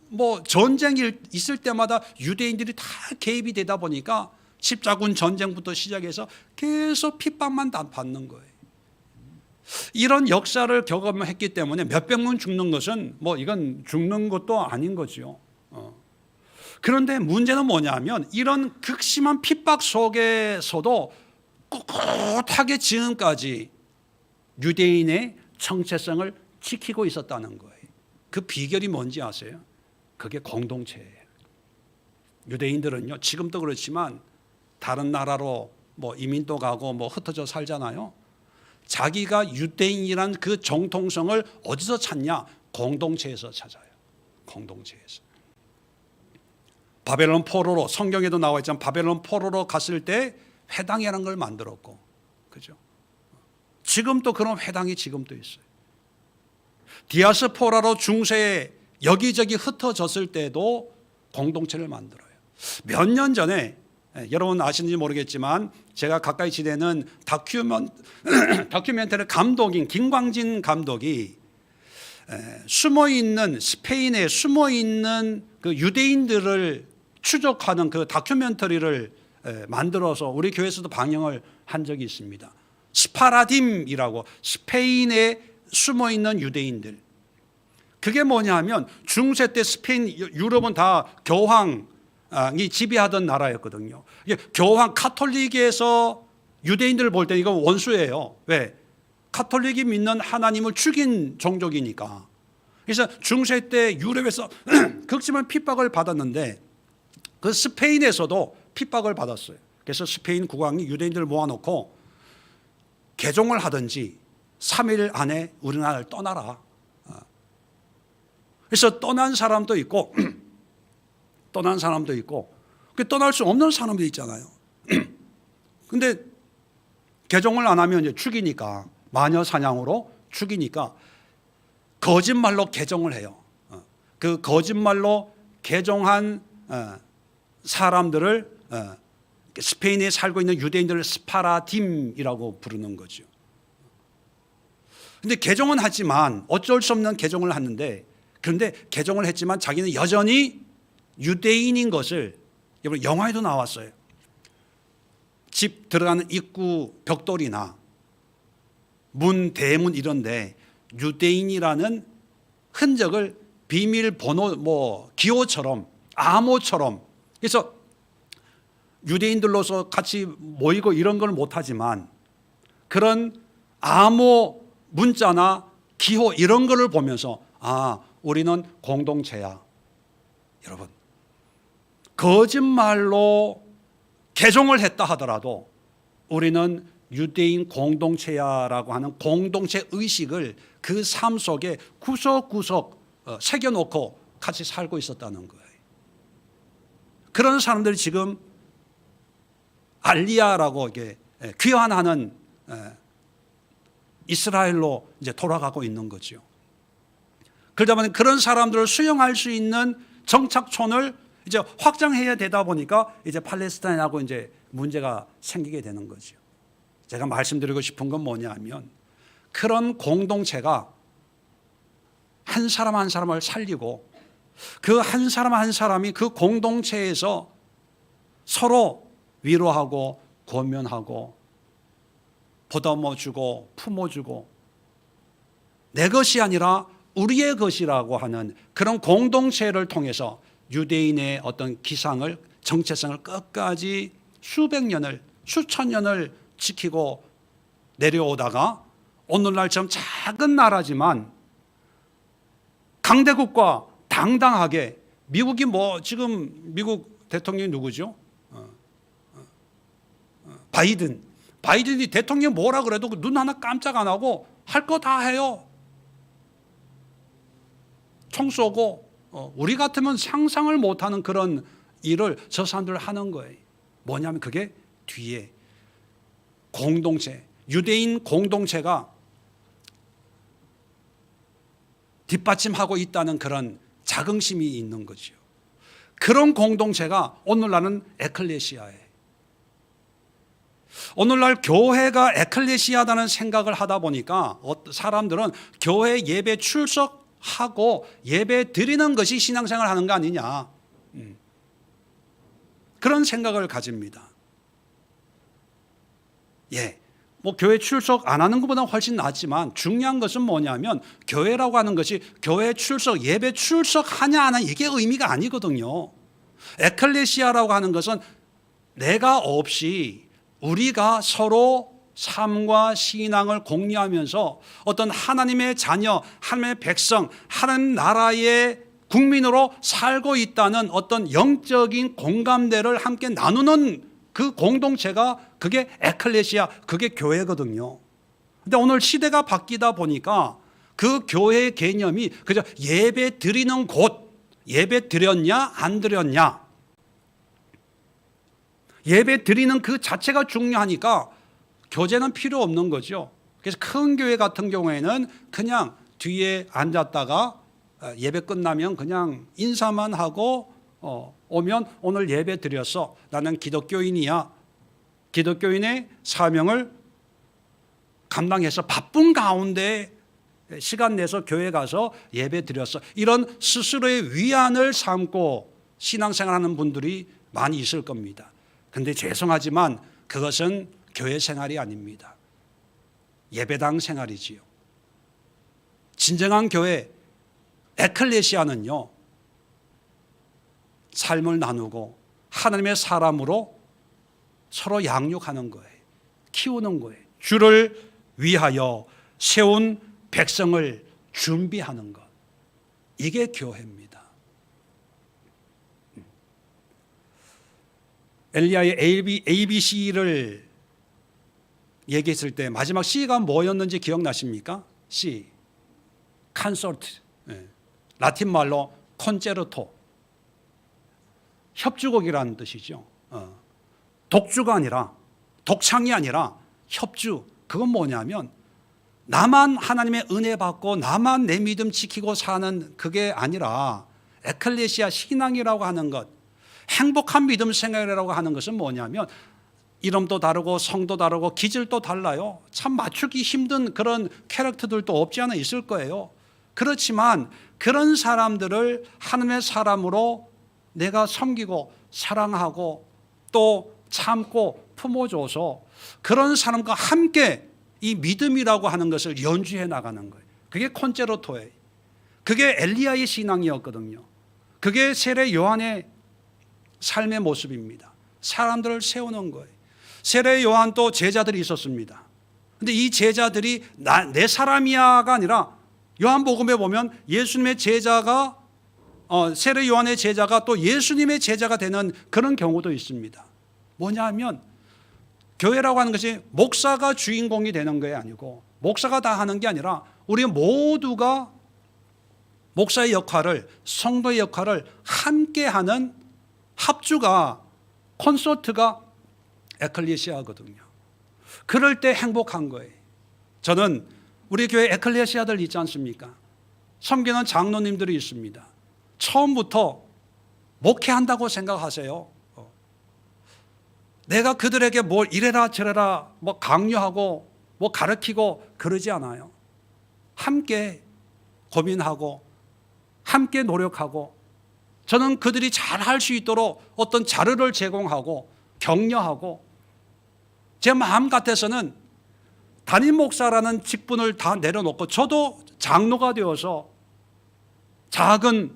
뭐 전쟁이 있을 때마다 유대인들이 다 개입이 되다 보니까 십자군 전쟁부터 시작해서 계속 핍박만 받는 거예요. 이런 역사를 경험했기 때문에 몇백 명 죽는 것은 뭐 이건 죽는 것도 아닌 거죠. 그런데 문제는 뭐냐면 이런 극심한 핍박 속에서도 꿋꿋하게 지금까지 유대인의 정체성을 지키고 있었다는 거예요. 그 비결이 뭔지 아세요? 그게 공동체예요. 유대인들은요, 지금도 그렇지만 다른 나라로 뭐 이민도 가고 뭐 흩어져 살잖아요. 자기가 유대인이란 그 정통성을 어디서 찾냐? 공동체에서 찾아요. 공동체에서. 바벨론 포로로, 성경에도 나와 있지만 바벨론 포로로 갔을 때 회당이라는 걸 만들었고, 그죠? 지금도 그런 회당이 지금도 있어요. 디아스포라로 중세에 여기저기 흩어졌을 때도 공동체를 만들어요. 몇 년 전에 여러분 아시는지 모르겠지만 제가 가까이 지내는 다큐멘터리 감독인 김광진 감독이 숨어있는 스페인에 숨어있는 그 유대인들을 추적하는 그 다큐멘터리를 만들어서 우리 교회에서도 방영을 한 적이 있습니다. 스파라딤이라고 스페인에 숨어있는 유대인들. 그게 뭐냐면 중세 때 스페인 유럽은 다 교황이 지배하던 나라였거든요. 교황 카톨릭에서 유대인들을 볼 때 이건 원수예요. 왜? 카톨릭이 믿는 하나님을 죽인 종족이니까. 그래서 중세 때 유럽에서 극심한 핍박을 받았는데 그 스페인에서도 핍박을 받았어요. 그래서 스페인 국왕이 유대인들을 모아놓고 개종을 하든지 3일 안에 우리나라를 떠나라. 그래서 떠난 사람도 있고 떠난 사람도 있고 떠날 수 없는 사람도 있잖아요. 근데 개종을 안 하면 이제 죽이니까 마녀 사냥으로 죽이니까 거짓말로 개종을 해요. 그 거짓말로 개종한 사람들을 스페인에 살고 있는 유대인들을 스파라딤이라고 부르는 거죠. 근데 개종은 하지만 어쩔 수 없는 개종을 하는데 그런데 개종을 했지만 자기는 여전히 유대인인 것을 여러분 영화에도 나왔어요. 집 들어가는 입구 벽돌이나 문 대문 이런데 유대인이라는 흔적을 비밀번호 뭐 기호처럼 암호처럼 그래서 유대인들로서 같이 모이고 이런 걸 못하지만 그런 암호 문자나 기호 이런 거를 보면서 아 우리는 공동체야. 여러분 거짓말로 개종을 했다 하더라도 우리는 유대인 공동체야라고 하는 공동체 의식을 그 삶 속에 구석구석 새겨놓고 같이 살고 있었다는 거예요. 그런 사람들이 지금 알리야라고 이게 귀환하는 이스라엘로 이제 돌아가고 있는 거죠. 그러다 보니 그런 사람들을 수용할 수 있는 정착촌을 이제 확장해야 되다 보니까 이제 팔레스타인하고 이제 문제가 생기게 되는 거죠. 제가 말씀드리고 싶은 건 뭐냐면 그런 공동체가 한 사람 한 사람을 살리고 그 한 사람 한 사람이 그 공동체에서 서로 위로하고 권면하고 보듬어주고 품어주고 내 것이 아니라 우리의 것이라고 하는 그런 공동체를 통해서 유대인의 어떤 기상을 정체성을 끝까지 수백 년을 수천 년을 지키고 내려오다가 오늘날처럼 작은 나라지만 강대국과 당당하게, 미국이 뭐 지금 미국 대통령이 누구죠? 바이든이 대통령 뭐라 그래도 눈 하나 깜짝 안 하고 할 거 다 해요. 총 쏘고, 우리 같으면 상상을 못하는 그런 일을 저 사람들 하는 거예요. 뭐냐면 그게 뒤에 공동체, 유대인 공동체가 뒷받침하고 있다는 그런 자긍심이 있는 거죠. 그런 공동체가 오늘날은 에클레시아예요. 오늘날 교회가 에클레시아다는 생각을 하다 보니까 사람들은 교회 예배 출석하고 예배 드리는 것이 신앙생활 하는 거 아니냐, 그런 생각을 가집니다. 뭐 교회 출석 안 하는 것보다 훨씬 낫지만 중요한 것은 뭐냐면 교회라고 하는 것이 교회 출석, 예배 출석하냐 안 하냐 이게 의미가 아니거든요. 에클레시아라고 하는 것은 내가 없이 우리가 서로 삶과 신앙을 공유하면서 어떤 하나님의 자녀, 하나님의 백성, 하나님 나라의 국민으로 살고 있다는 어떤 영적인 공감대를 함께 나누는 그 공동체가 그게 에클레시아, 그게 교회거든요. 근데 오늘 시대가 바뀌다 보니까 그 교회의 개념이 그저 예배 드리는 곳, 예배 드렸냐 안 드렸냐, 예배 드리는 그 자체가 중요하니까 교제는 필요 없는 거죠. 그래서 큰 교회 같은 경우에는 그냥 뒤에 앉았다가 예배 끝나면 그냥 인사만 하고 오면 오늘 예배 드렸어, 나는 기독교인이야, 기독교인의 사명을 감당해서 바쁜 가운데 시간 내서 교회 가서 예배 드렸어, 이런 스스로의 위안을 삼고 신앙생활하는 분들이 많이 있을 겁니다. 그런데 죄송하지만 그것은 교회 생활이 아닙니다. 예배당 생활이지요. 진정한 교회 에클레시아는요, 삶을 나누고 하나님의 사람으로 서로 양육하는 거예요. 키우는 거예요. 주를 위하여 세운 백성을 준비하는 것, 이게 교회입니다. 엘리야의 ABC를 얘기했을 때 마지막 C가 뭐였는지 기억나십니까? C, 콘서트, 라틴 말로 콘체르토, 협주곡이라는 뜻이죠. 독주가 아니라, 독창이 아니라 협주. 그건 뭐냐면 나만 하나님의 은혜 받고 나만 내 믿음 지키고 사는 그게 아니라 에클레시아 신앙이라고 하는 것, 행복한 믿음 생활이라고 하는 것은 뭐냐면 이름도 다르고 성도 다르고 기질도 달라요. 참 맞추기 힘든 그런 캐릭터들도 없지 않아 있을 거예요. 그렇지만 그런 사람들을 하나님의 사람으로 내가 섬기고 사랑하고 또 참고 품어줘서 그런 사람과 함께 이 믿음이라고 하는 것을 연주해 나가는 거예요. 그게 콘체르토예요. 그게 엘리야의 신앙이었거든요. 그게 세례 요한의 삶의 모습입니다. 사람들을 세우는 거예요. 세례 요한도 제자들이 있었습니다. 그런데 이 제자들이 내 사람이야가 아니라 요한복음에 보면 예수님의 제자가 세례 요한의 제자가 또 예수님의 제자가 되는 그런 경우도 있습니다. 뭐냐 하면 교회라고 하는 것이 목사가 주인공이 되는 게 아니고 목사가 다 하는 게 아니라 우리 모두가 목사의 역할을, 성도의 역할을 함께하는 합주가, 콘서트가 에클레시아거든요. 그럴 때 행복한 거예요. 저는 우리 교회 에클레시아들 있지 않습니까? 섬기는 장로님들이 있습니다. 처음부터 목회한다고 생각하세요. 내가 그들에게 뭘 이래라 저래라 뭐 강요하고 뭐 가르치고 그러지 않아요. 함께 고민하고 함께 노력하고 저는 그들이 잘 할 수 있도록 어떤 자료를 제공하고 격려하고 제 마음 같아서는 담임 목사라는 직분을 다 내려놓고 저도 장로가 되어서 작은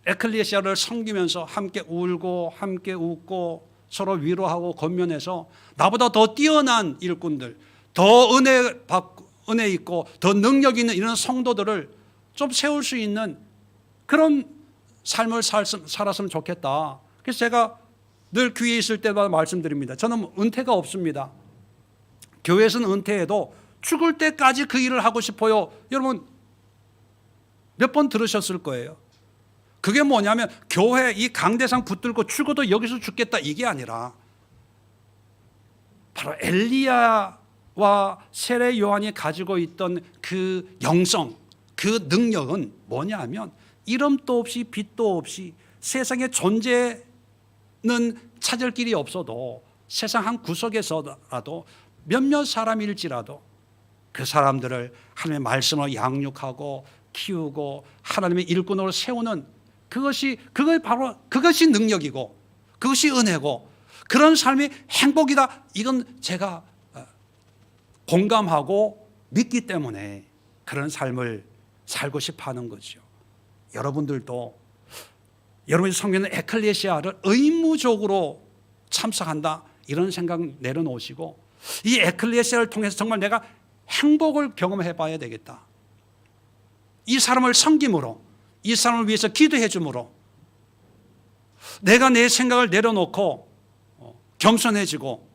에클레시아를 섬기면서 함께 울고 함께 웃고 서로 위로하고 권면해서 나보다 더 뛰어난 일꾼들, 더 은혜 있고 더 능력 있는 이런 성도들을 좀 세울 수 있는 그런 삶을 살았으면 좋겠다. 그래서 제가 늘 귀에 있을 때마다 말씀드립니다. 저는 은퇴가 없습니다. 교회에서는 은퇴해도 죽을 때까지 그 일을 하고 싶어요. 여러분 몇 번 들으셨을 거예요. 그게 뭐냐면 교회 이 강대상 붙들고 죽어도 여기서 죽겠다 이게 아니라 바로 엘리야와 세례 요한이 가지고 있던 그 영성, 그 능력은 뭐냐 하면 이름도 없이 빛도 없이 세상에 존재는 찾을 길이 없어도 세상 한 구석에서라도 몇몇 사람일지라도 그 사람들을 하나님의 말씀으로 양육하고 키우고 하나님의 일꾼으로 세우는 그것이 능력이고 그것이 은혜고 그런 삶이 행복이다. 이건 제가 공감하고 믿기 때문에 그런 삶을 살고 싶어 하는 거죠. 여러분들도 여러분이 섬기는 에클레시아를 의무적으로 참석한다 이런 생각 내려놓으시고 이 에클레시아를 통해서 정말 내가 행복을 경험해 봐야 되겠다. 이 사람을 섬김으로 이 사람을 위해서 기도해 줌으로 내가 내 생각을 내려놓고 겸손해지고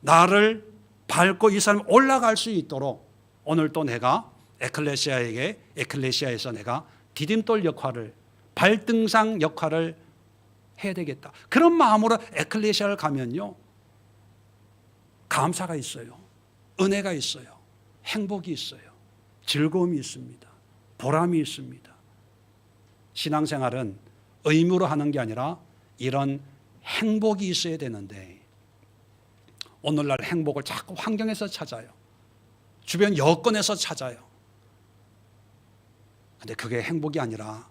나를 밟고 이 사람이 올라갈 수 있도록 오늘 또 내가 에클레시아에서 내가 디딤돌 역할을 발등상 역할을 해야 되겠다. 그런 마음으로 에클레시아를 가면요 감사가 있어요. 은혜가 있어요. 행복이 있어요. 즐거움이 있습니다. 보람이 있습니다. 신앙생활은 의무로 하는 게 아니라 이런 행복이 있어야 되는데 오늘날 행복을 자꾸 환경에서 찾아요. 주변 여건에서 찾아요. 근데 그게 행복이 아니라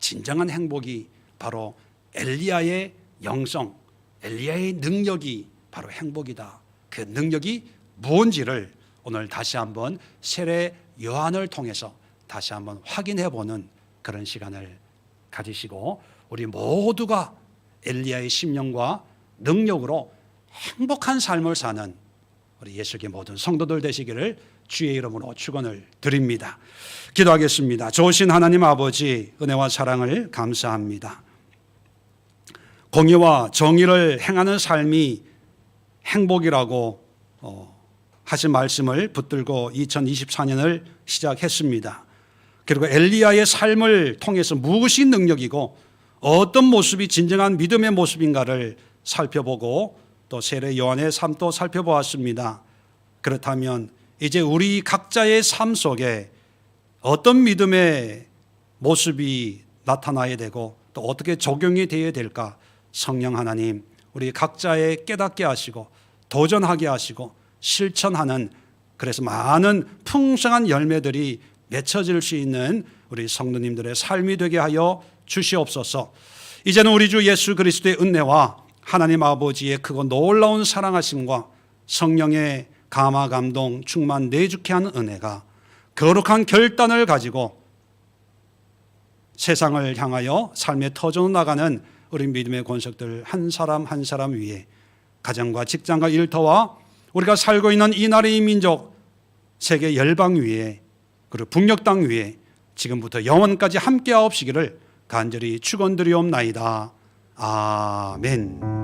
진정한 행복이 바로 엘리야의 영성, 엘리야의 능력이 바로 행복이다. 그 능력이 무엇인지를 오늘 다시 한번 세례 요한을 통해서 다시 한번 확인해 보는 그런 시간을 가지시고 우리 모두가 엘리야의 심령과 능력으로 행복한 삶을 사는 우리 예수의 모든 성도들 되시기를 주의 이름으로 축원을 드립니다. 기도하겠습니다. 좋으신 하나님 아버지 은혜와 사랑을 감사합니다. 공의와 정의를 행하는 삶이 행복이라고 하신 말씀을 붙들고 2024년을 시작했습니다. 그리고 엘리야의 삶을 통해서 무엇이 능력이고 어떤 모습이 진정한 믿음의 모습인가를 살펴보고 또 세례 요한의 삶도 살펴보았습니다. 그렇다면 이제 우리 각자의 삶 속에 어떤 믿음의 모습이 나타나야 되고 또 어떻게 적용이 되어야 될까 성령 하나님 우리 각자의 깨닫게 하시고 도전하게 하시고 실천하는 그래서 많은 풍성한 열매들이 맺혀질 수 있는 우리 성도님들의 삶이 되게 하여 주시옵소서. 이제는 우리 주 예수 그리스도의 은혜와 하나님 아버지의 크고 놀라운 사랑하심과 성령의 감화 감동 충만 내주케 하는 은혜가 거룩한 결단을 가지고 세상을 향하여 삶에 터져 나가는 우리 믿음의 권속들 한 사람 한 사람 위에 가정과 직장과 일터와 우리가 살고 있는 이 나라의 민족 세계 열방 위에 그리고 북녘 땅 위에 지금부터 영원까지 함께하옵시기를 간절히 축원드리옵나이다. 아멘.